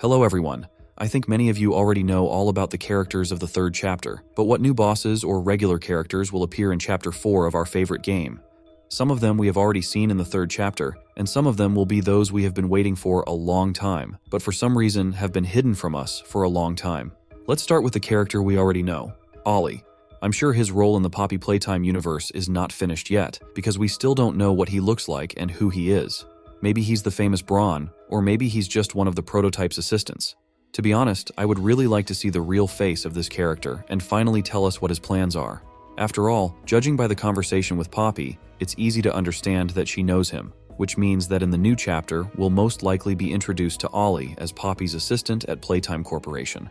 Hello everyone. I think many of you already know all about the characters of the third chapter, but what new bosses or regular characters will appear in Chapter 4 of our favorite game? Some of them we have already seen in the third chapter, and some of them will be those we have been waiting for a long time, but for some reason have been hidden from us for a long time. Let's start with the character we already know, Olli. I'm sure his role in the Poppy Playtime universe is not finished yet, because we still don't know what he looks like and who he is. Maybe he's the famous Braun, or maybe he's just one of the prototype's assistants. To be honest, I would really like to see the real face of this character and finally tell us what his plans are. After all, judging by the conversation with Poppy, it's easy to understand that she knows him, which means that in the new chapter, we'll most likely be introduced to Olli as Poppy's assistant at Playtime Corporation.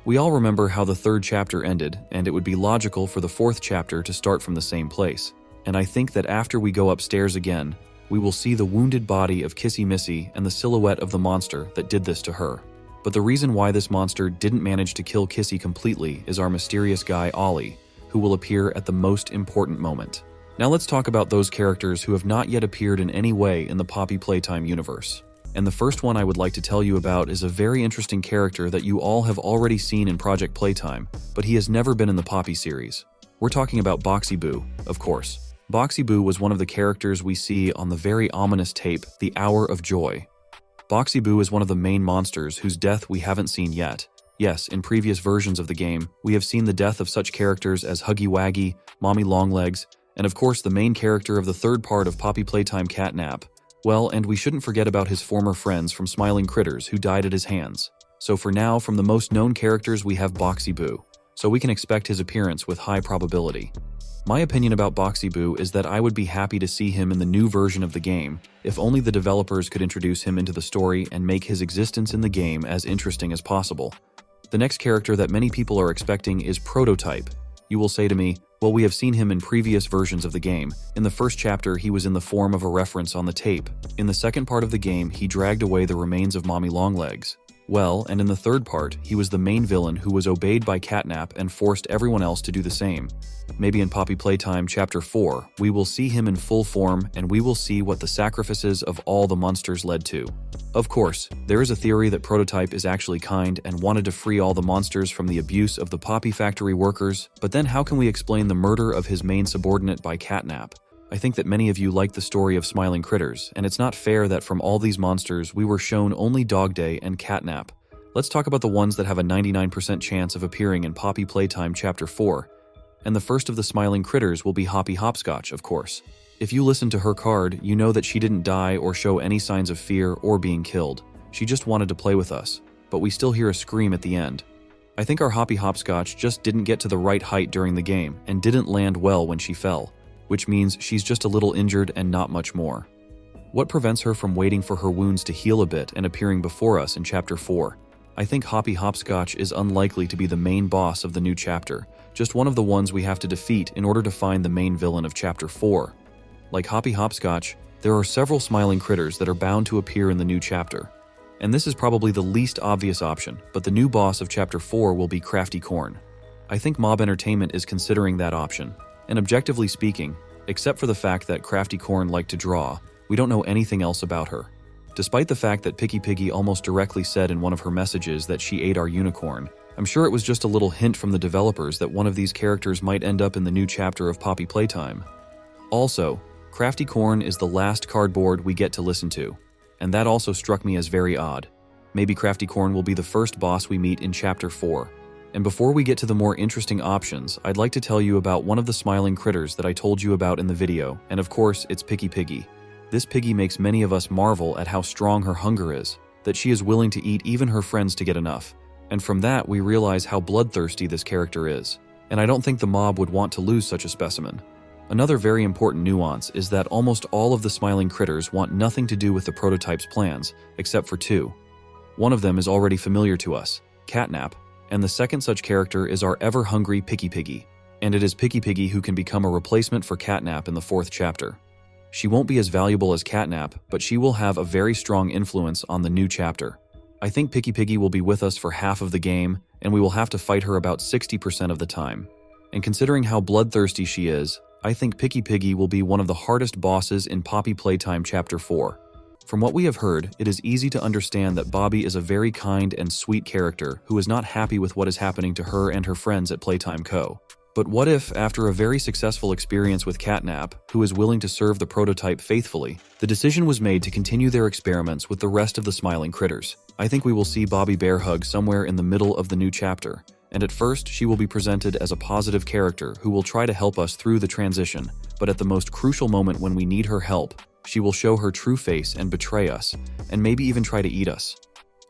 We all remember how the third chapter ended, and it would be logical for the fourth chapter to start from the same place. And I think that after we go upstairs again, we will see the wounded body of Kissy Missy and the silhouette of the monster that did this to her. But the reason why this monster didn't manage to kill Kissy completely is our mysterious guy Olli, who will appear at the most important moment. Now let's talk about those characters who have not yet appeared in any way in the Poppy Playtime universe. And the first one I would like to tell you about is a very interesting character that you all have already seen in Project Playtime, but he has never been in the Poppy series. We're talking about Boxy, of course. Boxy was one of the characters we see on the very ominous tape, The Hour of Joy. Boxy is one of the main monsters whose death we haven't seen yet. Yes, in previous versions of the game, we have seen the death of such characters as Huggy Wuggy, Mommy Longlegs, and of course the main character of the third part of Poppy Playtime, CatNap. Well, and we shouldn't forget about his former friends from Smiling Critters who died at his hands. So for now, from the most known characters we have Boxy, so we can expect his appearance with high probability. My opinion about Boxy is that I would be happy to see him in the new version of the game, if only the developers could introduce him into the story and make his existence in the game as interesting as possible. The next character that many people are expecting is Prototype. You will say to me, well, we have seen him in previous versions of the game. In the first chapter, he was in the form of a reference on the tape. In the second part of the game, he dragged away the remains of Mommy Longlegs. Well, and in the third part, he was the main villain who was obeyed by CatNap and forced everyone else to do the same. Maybe in Poppy Playtime Chapter 4, we will see him in full form and we will see what the sacrifices of all the monsters led to. Of course, there is a theory that Prototype is actually kind and wanted to free all the monsters from the abuse of the Poppy factory workers, but then how can we explain the murder of his main subordinate by CatNap? I think that many of you like the story of Smiling Critters, and it's not fair that from all these monsters we were shown only Dog Day and CatNap. Let's talk about the ones that have a 99% chance of appearing in Poppy Playtime Chapter 4. And the first of the Smiling Critters will be Hoppy Hopscotch, of course. If you listen to her card, you know that she didn't die or show any signs of fear or being killed. She just wanted to play with us, but we still hear a scream at the end. I think our Hoppy Hopscotch just didn't get to the right height during the game and didn't land well when she fell, which means she's just a little injured and not much more. What prevents her from waiting for her wounds to heal a bit and appearing before us in Chapter 4? I think Hoppy Hopscotch is unlikely to be the main boss of the new chapter, just one of the ones we have to defeat in order to find the main villain of Chapter 4. Like Hoppy Hopscotch, there are several Smiling Critters that are bound to appear in the new chapter. And this is probably the least obvious option, but the new boss of Chapter 4 will be Crafty Corn. I think Mob Entertainment is considering that option. And objectively speaking, except for the fact that Crafty Corn liked to draw, we don't know anything else about her. Despite the fact that Piky Piggy almost directly said in one of her messages that she ate our unicorn, I'm sure it was just a little hint from the developers that one of these characters might end up in the new chapter of Poppy Playtime. Also, Crafty Corn is the last cardboard we get to listen to, and that also struck me as very odd. Maybe Crafty Corn will be the first boss we meet in Chapter 4. And before we get to the more interesting options, I'd like to tell you about one of the Smiling Critters that I told you about in the video, and of course, it's Piky Piggy. This piggy makes many of us marvel at how strong her hunger is, that she is willing to eat even her friends to get enough. And from that, we realize how bloodthirsty this character is. And I don't think the mob would want to lose such a specimen. Another very important nuance is that almost all of the Smiling Critters want nothing to do with the Prototype's plans, except for two. One of them is already familiar to us, CatNap, and the second such character is our ever-hungry Piky Piggy. And it is Piky Piggy who can become a replacement for CatNap in the fourth chapter. She won't be as valuable as CatNap, but she will have a very strong influence on the new chapter. I think Piky Piggy will be with us for half of the game, and we will have to fight her about 60% of the time. And considering how bloodthirsty she is, I think Piky Piggy will be one of the hardest bosses in Poppy Playtime Chapter 4. From what we have heard, it is easy to understand that Bobby is a very kind and sweet character who is not happy with what is happening to her and her friends at Playtime Co. But what if, after a very successful experience with CatNap, who is willing to serve the prototype faithfully, the decision was made to continue their experiments with the rest of the smiling critters? I think we will see Bobby Bear Hug somewhere in the middle of the new chapter, and at first she will be presented as a positive character who will try to help us through the transition, but at the most crucial moment when we need her help, she will show her true face and betray us, and maybe even try to eat us.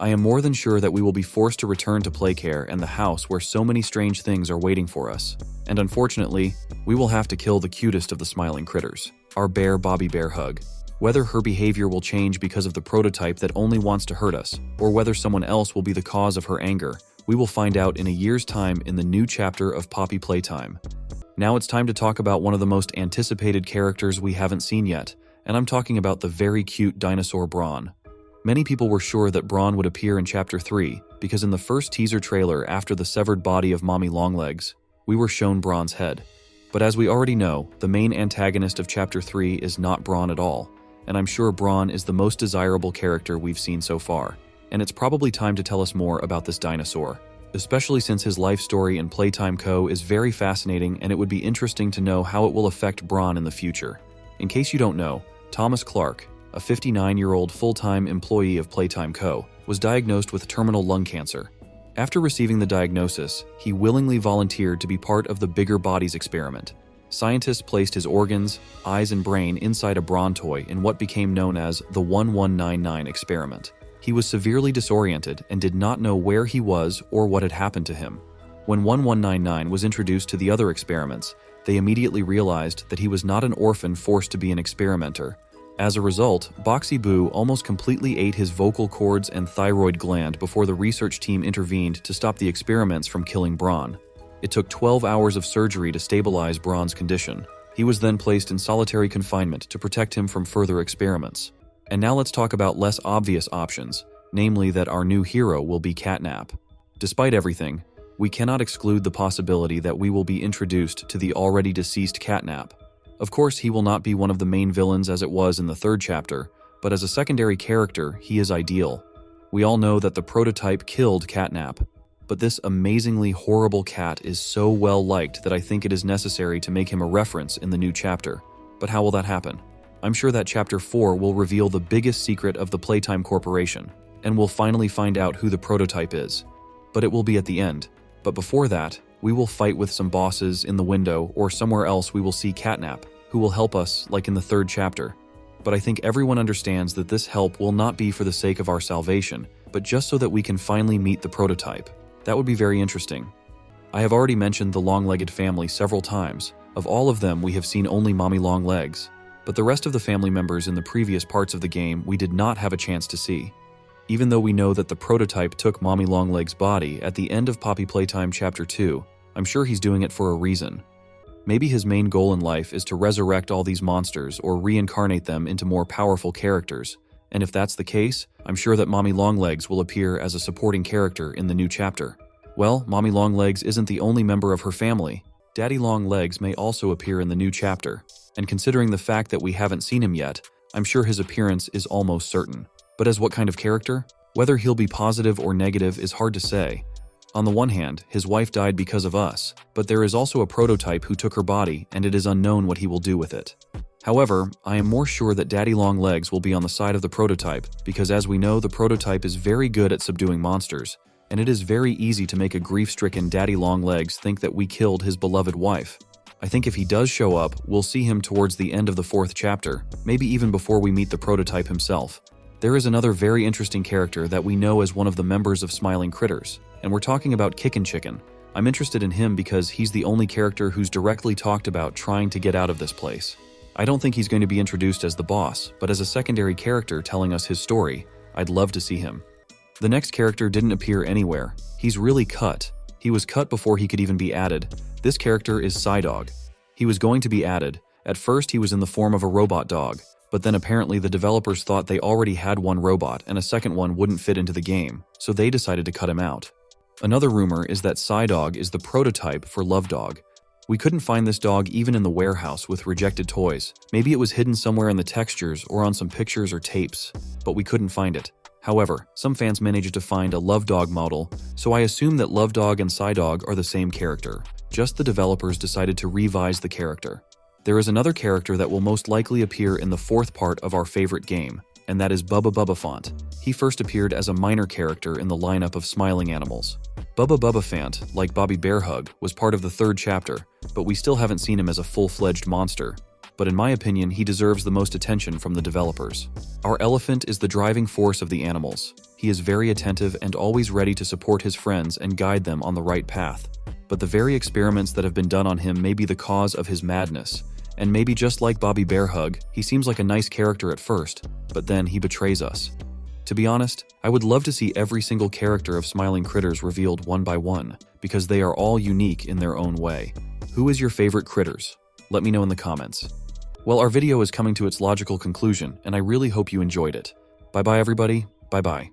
I am more than sure that we will be forced to return to Playcare and the house where so many strange things are waiting for us. And unfortunately, we will have to kill the cutest of the smiling critters, our bear Bobby Bear Hug. Whether her behavior will change because of the prototype that only wants to hurt us, or whether someone else will be the cause of her anger, we will find out in a year's time in the new chapter of Poppy Playtime. Now it's time to talk about one of the most anticipated characters we haven't seen yet, and I'm talking about the very cute dinosaur Braun. Many people were sure that Braun would appear in Chapter 3 because in the first teaser trailer after the severed body of Mommy Longlegs, we were shown Braun's head. But as we already know, the main antagonist of Chapter 3 is not Braun at all, and I'm sure Braun is the most desirable character we've seen so far. And it's probably time to tell us more about this dinosaur, especially since his life story in Playtime Co. is very fascinating and it would be interesting to know how it will affect Braun in the future. In case you don't know, Thomas Clark, a 59-year-old full-time employee of Playtime Co., was diagnosed with terminal lung cancer. After receiving the diagnosis, he willingly volunteered to be part of the Bigger Bodies experiment. Scientists placed his organs, eyes, and brain inside a Braun toy in what became known as the 1199 experiment. He was severely disoriented and did not know where he was or what had happened to him. When 1199 was introduced to the other experiments, they immediately realized that he was not an orphan forced to be an experimenter. As a result, Boxy almost completely ate his vocal cords and thyroid gland before the research team intervened to stop the experiments from killing Braun. It took 12 hours of surgery to stabilize Braun's condition. He was then placed in solitary confinement to protect him from further experiments. And now let's talk about less obvious options, namely that our new hero will be CatNap. Despite everything, we cannot exclude the possibility that we will be introduced to the already deceased CatNap. Of course, he will not be one of the main villains as it was in the third chapter, but as a secondary character, he is ideal. We all know that the prototype killed CatNap, but this amazingly horrible cat is so well liked that I think it is necessary to make him a reference in the new chapter. But how will that happen? I'm sure that Chapter 4 will reveal the biggest secret of the Playtime Corporation, and we'll finally find out who the prototype is. But it will be at the end. But before that, we will fight with some bosses in the window or somewhere else. We will see CatNap, who will help us like in the third chapter. But I think everyone understands that this help will not be for the sake of our salvation, but just so that we can finally meet the prototype. That would be very interesting. I have already mentioned the Longlegged Family several times. Of all of them, we have seen only Mommy Longlegs. But the rest of the family members in the previous parts of the game we did not have a chance to see. Even though we know that the prototype took Mommy Longlegs' body at the end of Poppy Playtime Chapter 2, I'm sure he's doing it for a reason. Maybe his main goal in life is to resurrect all these monsters or reincarnate them into more powerful characters. And if that's the case, I'm sure that Mommy Longlegs will appear as a supporting character in the new chapter. Well, Mommy Longlegs isn't the only member of her family. Daddy Longlegs may also appear in the new chapter. And considering the fact that we haven't seen him yet, I'm sure his appearance is almost certain. But as what kind of character? Whether he'll be positive or negative is hard to say. On the one hand, his wife died because of us, but there is also a prototype who took her body, and it is unknown what he will do with it. However, I am more sure that Daddy Longlegs will be on the side of the prototype, because as we know, the prototype is very good at subduing monsters, and it is very easy to make a grief-stricken Daddy Longlegs think that we killed his beloved wife. I think if he does show up, we'll see him towards the end of the fourth chapter, maybe even before we meet the prototype himself. There is another very interesting character that we know as one of the members of Smiling Critters, and we're talking about Kickin' Chicken. I'm interested in him because he's the only character who's directly talked about trying to get out of this place. I don't think he's going to be introduced as the boss, but as a secondary character telling us his story. I'd love to see him. The next character didn't appear anywhere. He's really cut. He was cut before he could even be added. This character is Psydog. He was going to be added. At first he was in the form of a robot dog, but then apparently the developers thought they already had one robot and a second one wouldn't fit into the game, so they decided to cut him out. Another rumor is that Psydog is the prototype for Love Dog. We couldn't find this dog even in the warehouse with rejected toys. Maybe it was hidden somewhere in the textures or on some pictures or tapes, but we couldn't find it. However, some fans managed to find a Love Dog model, so I assume that Love Dog and Psy Dog are the same character. Just the developers decided to revise the character. There is another character that will most likely appear in the fourth part of our favorite game, and that is Bubba Bubbaphant. He first appeared as a minor character in the lineup of smiling animals. Bubba Bubbaphant, like Bobby Bearhug, was part of the third chapter, but we still haven't seen him as a full-fledged monster. But in my opinion, he deserves the most attention from the developers. Our elephant is the driving force of the animals. He is very attentive and always ready to support his friends and guide them on the right path. But the very experiments that have been done on him may be the cause of his madness. And maybe just like Bobby Bearhug, he seems like a nice character at first, but then he betrays us. To be honest, I would love to see every single character of Smiling Critters revealed one by one, because they are all unique in their own way. Who is your favorite critters? Let me know in the comments. Well, our video is coming to its logical conclusion, and I really hope you enjoyed it. Bye-bye, everybody. Bye-bye.